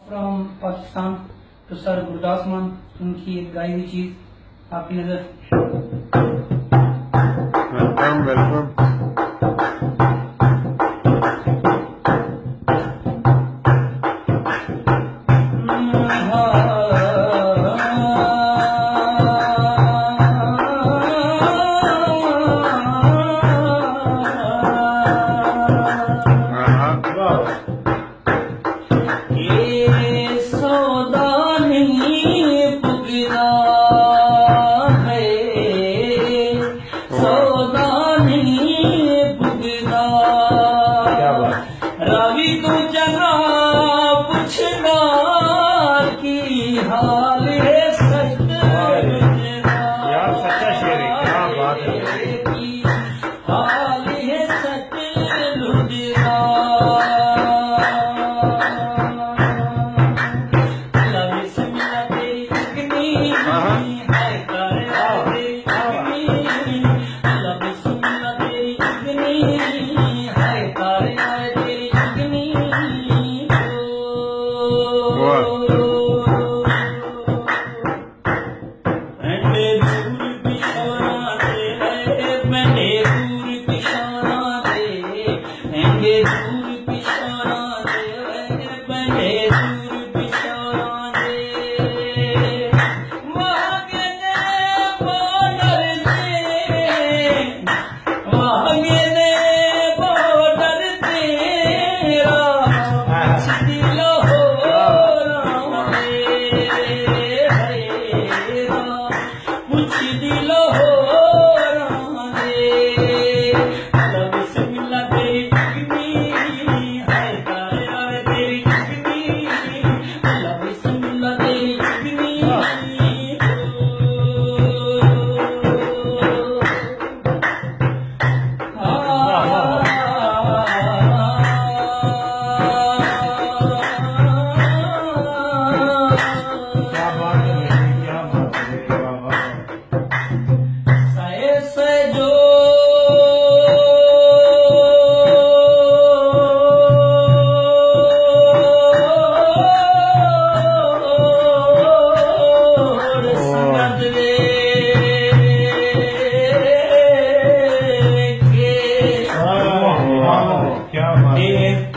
From Pakistan तो sir Gurdas मान, उनकी एक गाई हुई चीज आपकी नजर। Welcome welcome. रवि तू चला पूछना की हाल है सच यार सच्चा शेर है, क्या बात है। हाल है सच लुधिया लवि से मिला तेरी अग्नि है करे लवि से मिला तेरी अग्नि है करे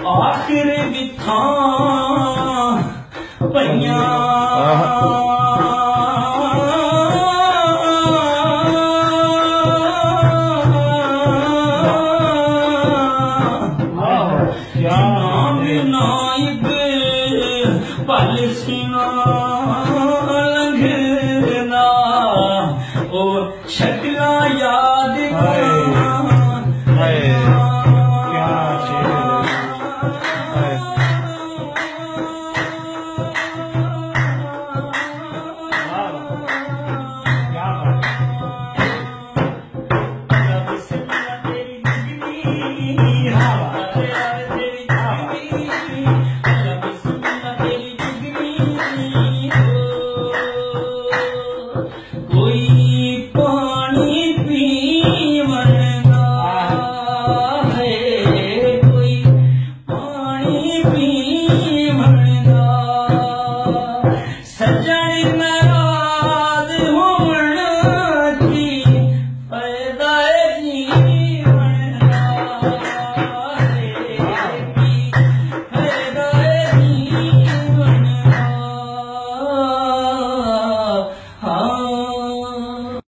आखिर बिथा पइया नाम नाइब पल सिना